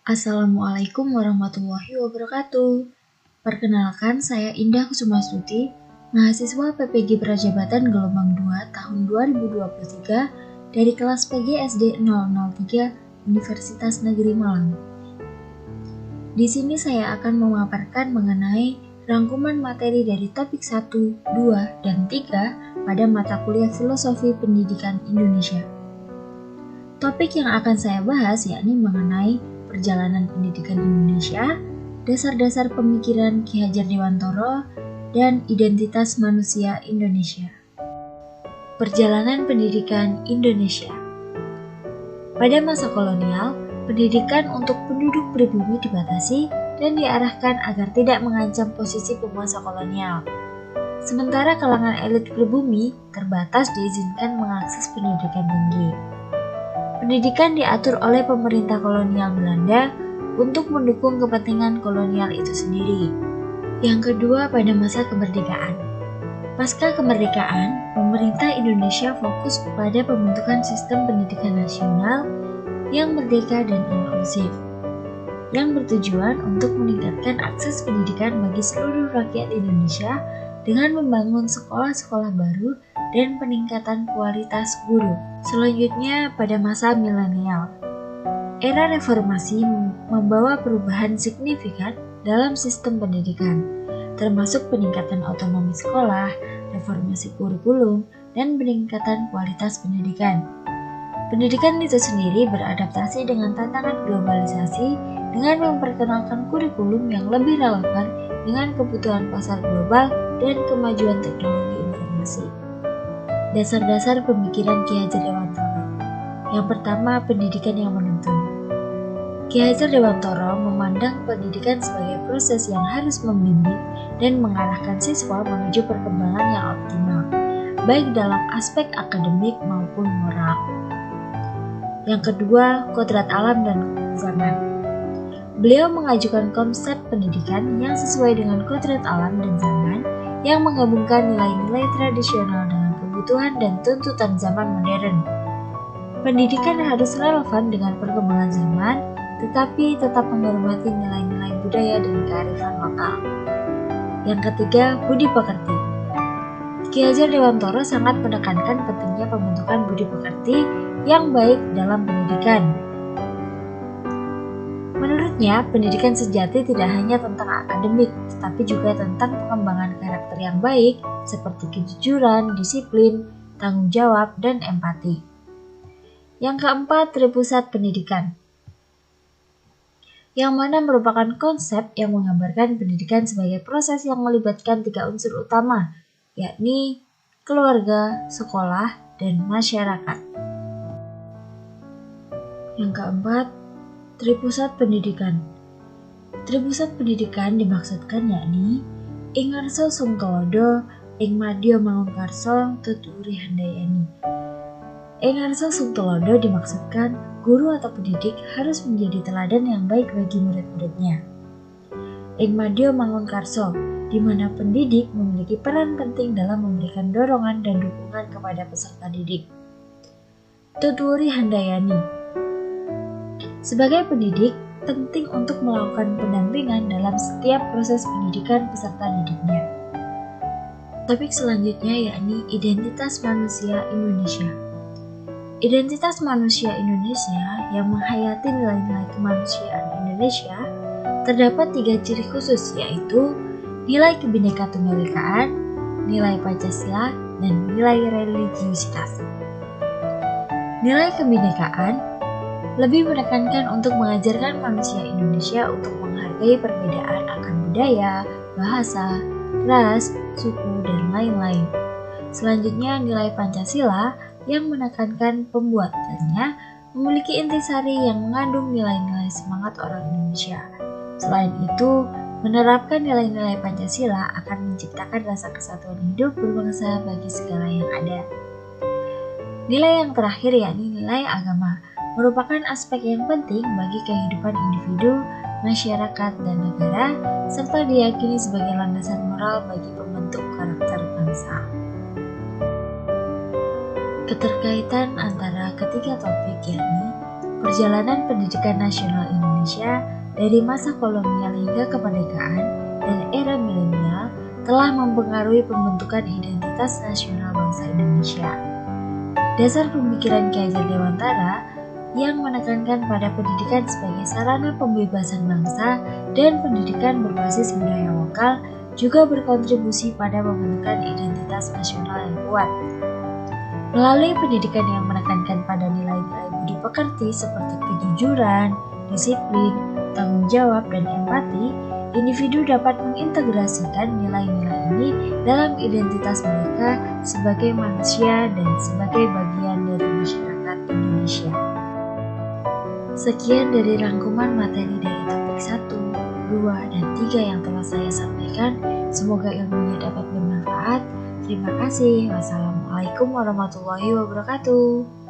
Assalamualaikum warahmatullahi wabarakatuh. Perkenalkan, saya Indah Kusumastuti, mahasiswa PPG Prajabatan Gelombang 2 tahun 2023 dari kelas PG SD 003 Universitas Negeri Malang. Di sini saya akan memaparkan mengenai rangkuman materi dari topik 1, 2, dan 3 pada mata kuliah Filosofi Pendidikan Indonesia. Topik yang akan saya bahas yakni mengenai perjalanan pendidikan Indonesia, dasar-dasar pemikiran Ki Hajar Dewantoro, dan identitas manusia Indonesia. Perjalanan pendidikan Indonesia. Pada masa kolonial, pendidikan untuk penduduk pribumi dibatasi dan diarahkan agar tidak mengancam posisi penguasa kolonial. Sementara kalangan elit pribumi terbatas diizinkan mengakses pendidikan tinggi. Pendidikan diatur oleh pemerintah kolonial Belanda untuk mendukung kepentingan kolonial itu sendiri. Yang kedua, pada masa kemerdekaan. Pasca kemerdekaan, pemerintah Indonesia fokus pada pembentukan sistem pendidikan nasional yang merdeka dan inklusif, yang bertujuan untuk meningkatkan akses pendidikan bagi seluruh rakyat Indonesia dengan membangun sekolah-sekolah baru dan peningkatan kualitas guru. Selanjutnya, pada masa milenial, era reformasi membawa perubahan signifikan dalam sistem pendidikan, termasuk peningkatan otonomi sekolah, reformasi kurikulum, dan peningkatan kualitas pendidikan. Pendidikan itu sendiri beradaptasi dengan tantangan globalisasi dengan memperkenalkan kurikulum yang lebih relevan dengan kebutuhan pasar global dan kemajuan teknologi informasi. Dasar-dasar pemikiran Ki Hajar Dewantoro. Yang pertama, pendidikan yang menuntun. Ki Hajar Dewantoro memandang pendidikan sebagai proses yang harus membimbing dan mengarahkan siswa menuju perkembangan yang optimal, baik dalam aspek akademik maupun moral. Yang kedua, kodrat alam dan zaman. Beliau mengajukan konsep pendidikan yang sesuai dengan kodrat alam dan zaman, yang menggabungkan nilai-nilai tradisional dengan kebutuhan dan tuntutan zaman modern. Pendidikan harus relevan dengan perkembangan zaman, tetapi tetap menghormati nilai-nilai budaya dan kearifan lokal. Yang ketiga, budi pekerti. Ki Hajar Dewantoro sangat menekankan pentingnya pembentukan budi pekerti yang baik dalam pendidikan. Menurutnya, pendidikan sejati tidak hanya tentang akademik, tetapi juga tentang pengembangan karakter yang baik, seperti kejujuran, disiplin, tanggung jawab, dan empati. Yang keempat, tripusat pendidikan, yang mana merupakan konsep yang menggambarkan pendidikan sebagai proses yang melibatkan 3 unsur utama, yakni keluarga, sekolah, dan masyarakat. Yang keempat, tripusat pendidikan. Tripusat pendidikan dimaksudkan yakni ing ngarsa sungkalodo, ing madya mangunkarsa, tuturi handayani. Ing ngarsa sungkalodo dimaksudkan guru atau pendidik harus menjadi teladan yang baik bagi murid-muridnya. Ing madya mangunkarsa, di mana pendidik memiliki peran penting dalam memberikan dorongan dan dukungan kepada peserta didik. Tuturi handayani. Sebagai pendidik, penting untuk melakukan pendampingan dalam setiap proses pendidikan peserta didiknya. Topik selanjutnya yakni identitas manusia Indonesia. Identitas manusia Indonesia yang menghayati nilai-nilai kemanusiaan Indonesia terdapat 3 ciri khusus, yaitu nilai Kebhinneka Tunggal Ikaan, nilai Pancasila, dan nilai religiusitas. Nilai kebinekaan lebih menekankan untuk mengajarkan manusia Indonesia untuk menghargai perbedaan akan budaya, bahasa, ras, suku, dan lain-lain. Selanjutnya, nilai Pancasila yang menekankan pembuatannya memiliki intisari yang mengandung nilai-nilai semangat orang Indonesia. Selain itu, menerapkan nilai-nilai Pancasila akan menciptakan rasa kesatuan hidup berbangsa bagi segala yang ada. Nilai yang terakhir yakni nilai agama, merupakan aspek yang penting bagi kehidupan individu, masyarakat, dan negara, serta diyakini sebagai landasan moral bagi pembentuk karakter bangsa. Keterkaitan antara ketiga topik yakni perjalanan pendidikan nasional Indonesia Indonesia dari masa kolonial hingga kemerdekaan dan era milenial telah mempengaruhi pembentukan identitas nasional bangsa Indonesia. Dasar pemikiran Ki Hajar Dewantara yang menekankan pada pendidikan sebagai sarana pembebasan bangsa dan pendidikan berbasis budaya lokal juga berkontribusi pada pembentukan identitas nasional yang kuat. Melalui pendidikan yang menekankan pada nilai-nilai budi pekerti seperti kejujuran, disiplin, tanggung jawab, dan empati, individu dapat mengintegrasikan nilai-nilai ini dalam identitas mereka sebagai manusia dan sebagai bagian dari masyarakat Indonesia. Sekian dari rangkuman materi dari topik 1, 2, dan 3 yang telah saya sampaikan. Semoga ilmunya dapat bermanfaat. Terima kasih. Wassalamualaikum warahmatullahi wabarakatuh.